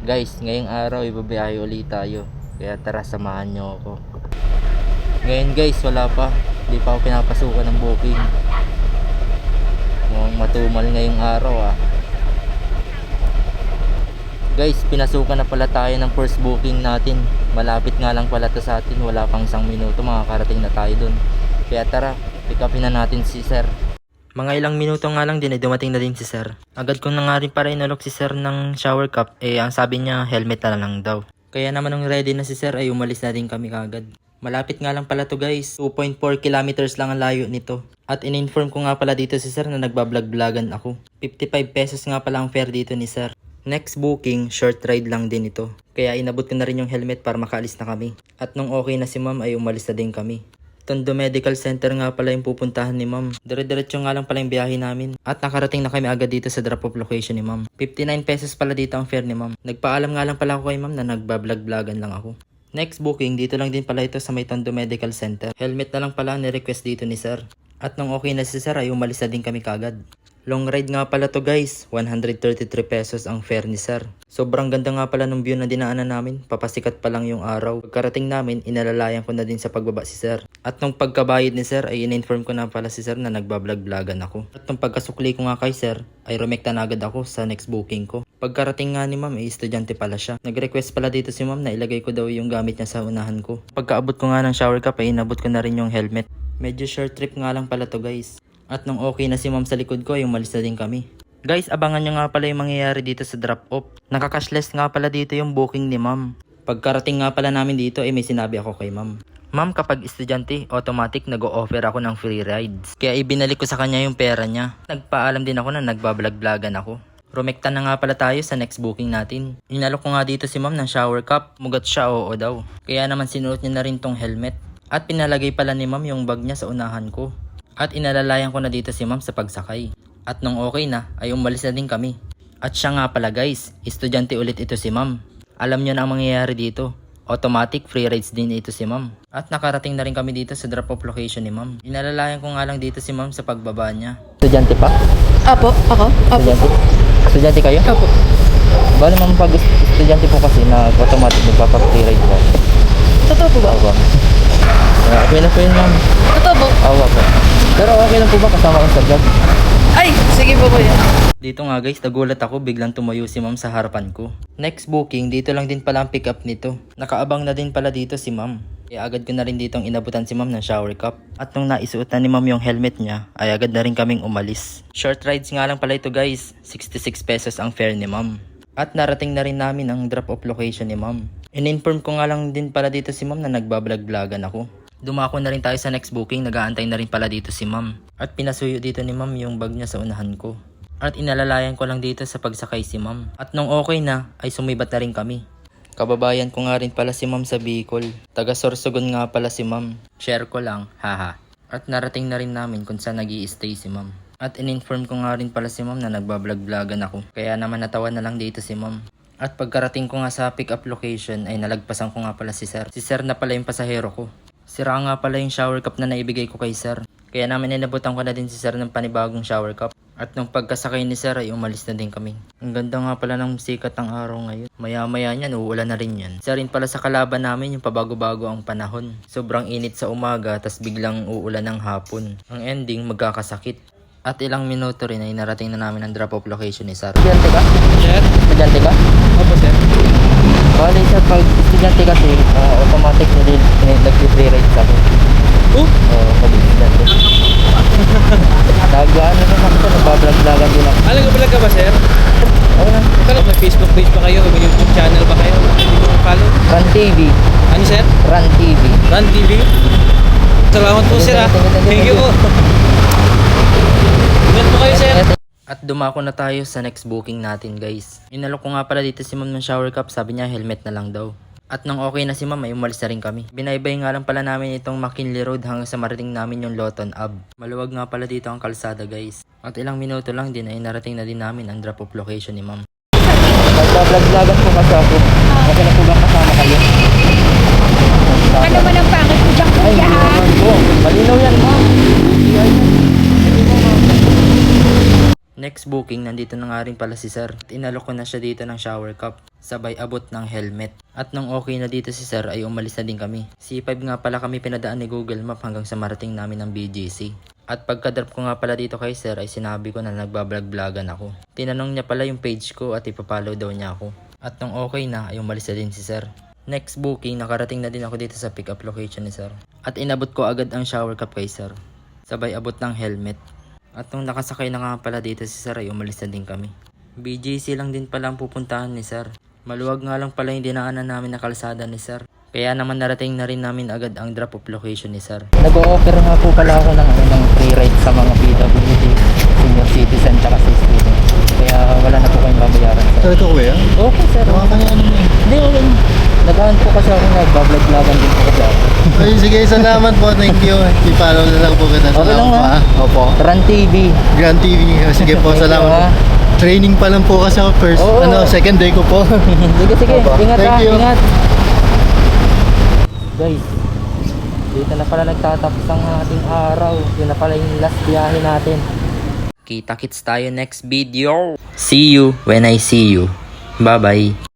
Guys, ngayong araw ibabiyahe ulit tayo. Kaya tara, samahan nyo ako. Ngayon guys, wala pa. Hindi pa ako pinapasukan ng booking. Mukhang matumal ngayong araw Guys, pinasukan na pala tayo ng first booking natin. Malapit nga lang pala to sa atin. Wala pang 1 minuto, makakarating na tayo dun. Kaya tara, pick upin na natin si sir. Mga ilang minuto nga lang din dumating na din si sir. Agad ko na nga rin para inalok si sir ng shower cup. Ang sabi niya helmet na lang daw. Kaya naman nung ready na si sir ay umalis na din kami kagad. Malapit nga lang pala to guys. 2.4 kilometers lang ang layo nito. At in-inform ko nga pala dito si sir na nagbablog-vlogan ako. 55 pesos nga pala ang fare dito ni sir. Next booking, short ride lang din ito. Kaya inabot ko na rin yung helmet para makaalis na kami. At nung okay na si ma'am ay umalis na din kami. Tondo Medical Center nga pala yung pupuntahan ni ma'am. Dire-diretso nga lang pala yung biyahe namin. At nakarating na kami agad dito sa drop-off location ni ma'am. 59 pesos pala dito ang fare ni ma'am. Nagpaalam nga lang pala ako kay ma'am na nagbablog-vlogan lang ako. Next booking, dito lang din pala ito sa may Tondo Medical Center. Helmet na lang pala ni-request dito ni sir. At nung okay na si sir ay umalis na din kami kagad. Long ride nga pala to guys, 133 pesos ang fare ni sir. Sobrang ganda nga pala ng view na dinaanan namin, papasikat pa lang yung araw. Pagkarating namin, inalalayan ko na din sa pagbaba si sir. At nung pagkabayad ni sir ay in-inform ko na pala si sir na nagbablog-vlogan ako. At nung pagkasukli ko nga kay sir, ay rumekta na agad ako sa next booking ko. Pagkarating nga ni ma'am ay estudyante pala siya. Nag-request pala dito si ma'am na ilagay ko daw yung gamit niya sa unahan ko. Pagkaabot ko nga ng shower cup ay inabot ko na rin yung helmet. Medyo short trip nga lang pala to guys. At nung okay na si ma'am sa likod ko, ay umalis na din kami. Guys, abangan nyo nga pala yung mangyayari dito sa drop-off. Nakakashless nga pala dito yung booking ni ma'am. Pagkarating nga pala namin dito, ay may sinabi ako kay ma'am. Ma'am, kapag estudyante, automatic nag-o-offer ako ng free rides. Kaya ibinalik ko sa kanya yung pera niya. Nagpaalam din ako na nagbablog-vlogan ako. Rumekta na nga pala tayo sa next booking natin. Inalok ko nga dito si ma'am ng shower cup. Mugat siya, oo daw. Kaya naman sinuot niya na rin tong helmet. At pinalagay pala ni ma'am yung bag niya sa unahan ko. At inalalayan ko na dito si ma'am sa pagsakay. At nung okay na, ay umalis na din kami. At siya nga pala guys, estudyante ulit ito si ma'am. Alam nyo na ang mangyayari dito. Automatic free rides din ito si ma'am. At nakarating na rin kami dito sa drop-off location ni ma'am. Inalalayan ko nga lang dito si ma'am sa pagbaba niya. Estudyante pa? Apo, ako? Apo. Estudyante kayo? Apo. Bale ma'am, pag estudyante po kasi na automatic nagpapa-free ride po. Totoo po ba? Awa. Okay na po yun ma'am. Totoo po? Awa po. Pero okay lang po ba kasama ko sa vlog? Ay, sige po kuya. Dito nga guys, nagulat ako biglang tumayo si ma'am sa harapan ko. Next booking, dito lang din pala ang pick up nito. Nakaabang na din pala dito si ma'am. Kaya agad ko na rin ditong inabutan si ma'am ng shower cup. At nung naisuot na ni ma'am yung helmet niya, ay agad na rin kaming umalis. Short rides nga lang pala ito guys, 66 pesos ang fare ni ma'am. At narating na rin namin ang drop-off location ni ma'am. In-inform ko nga lang din pala dito si ma'am na nagbablog-vlogan ako. Dumako na rin tayo sa next booking, nag-aantay na rin pala dito si ma'am. At pinasuyo dito ni ma'am yung bag niya sa unahan ko. At inalalayan ko lang dito sa pagsakay si ma'am. At nung okay na, ay sumibat na rin kami. Kababayan ko nga rin pala si ma'am sa Bicol. Taga Sorsogon nga pala si ma'am. Share ko lang, haha. At narating na rin namin kung saan nag-i-stay si ma'am. At in-inform ko nga rin pala si ma'am na nagbablog-vlogan ako. Kaya naman natawa na lang dito si ma'am. At pagkarating ko nga sa pick-up location ay nalagpasan ko nga pala si sir. Si sir na pala yung pasahero ko. Sira nga pala yung shower cup na naibigay ko kay sir. Kaya namin inabutan ko na din si sir ng panibagong shower cup. At nung pagkasakay ni sir ay umalis na din kami. Ang ganda nga pala ng sikat ng araw ngayon. Maya-maya niyan, uulan na rin yan. Isa rin pala sa kalaban namin yung pabago-bago ang panahon. Sobrang init sa umaga, tas biglang uulan ng hapon. Ang ending, magkakasakit. At ilang minuto rin ay narating na namin ang drop-off location ni sir. Estudyante ka? Sir? Estudyante ka? Opo sir. Bali sir, pag estudyante kasi, automatic nag-free ride sa akin. Pag estudyante. Nag-ano na ako, nagbablog-vlogan din ako. Vlog ka ba sir? Oo na. Kala may Facebook page ba kayo? May YouTube channel ba kayo? Hindi ko follow. Run TV. Ano sir? Run TV. Run TV? Salamat po sir ah. Thank you po. Ingat po kayo sir. At dumako na tayo sa next booking natin guys. Inalok ko nga pala dito si ma'am ng shower cup, sabi niya helmet na lang daw. At nung okay na si ma'am ay umalis na rin kami. Binaybay nga lang pala namin itong McKinley Road hanggang sa marating namin yung Lawton Ave. Maluwag nga pala dito ang kalsada guys. At ilang minuto lang din ay narating na din namin ang drop-off location ni ma'am. Nagbablog-vlogan po kasi ako. Okay na po bang kasama kayo? Ano man ang pangit ko dyan, Ay, kuya? hindi naman po. Malinaw yan ma'am. Next booking, nandito na nga rin pala si sir. At inalok ko na siya dito ng shower cup. Sabay abot ng helmet. At nung okay na dito si sir ay umalis na din kami. C5 nga pala kami pinadaan ni Google Map hanggang sa marating namin ng BGC. At pagka-drop ko nga pala dito kay sir ay sinabi ko na nagbablog-vlogan ako. Tinanong niya pala yung page ko at ipapollow daw niya ako. At nung okay na ay umalis na din si sir. Next booking, nakarating na din ako dito sa pick up location ni sir. At inabot ko agad ang shower cup kay sir. Sabay abot ng helmet. At nung nakasakay na nga pala dito si sir ay umalis na din kami. BGC lang din pala ang pupuntahan ni sir. Maluwag nga lang pala yung dinaanan namin na kalsada ni sir. Kaya naman narating na rin namin agad ang drop off location ni sir. Nag-o-offer nga po pala ako ng free ride sa mga PWD, senior citizen tsaka sa student. Kaya wala na po kayong babayaran sir. Ito kuya? Okay sir. Hindi, okay. Nagahan po kasi ako nag-vlog-vlogan din po kasi ako. Ay, sige, salamat po. Thank you. I-follow na lang po kita. Okay lang Salamat ha? po. Opo. Run TV. Grand TV. Sige po, Thank you, salamat po. ha? Training pa lang po kasi ako first. Oo. Second day ko po. Sige. Opo. Ingat Thank ha. you. Ingat. Guys, dito na pala nagtatapos ang ating araw. Yun na pala yung last biyahe natin. Kita-kits tayo next video. See you when I see you. Bye-bye.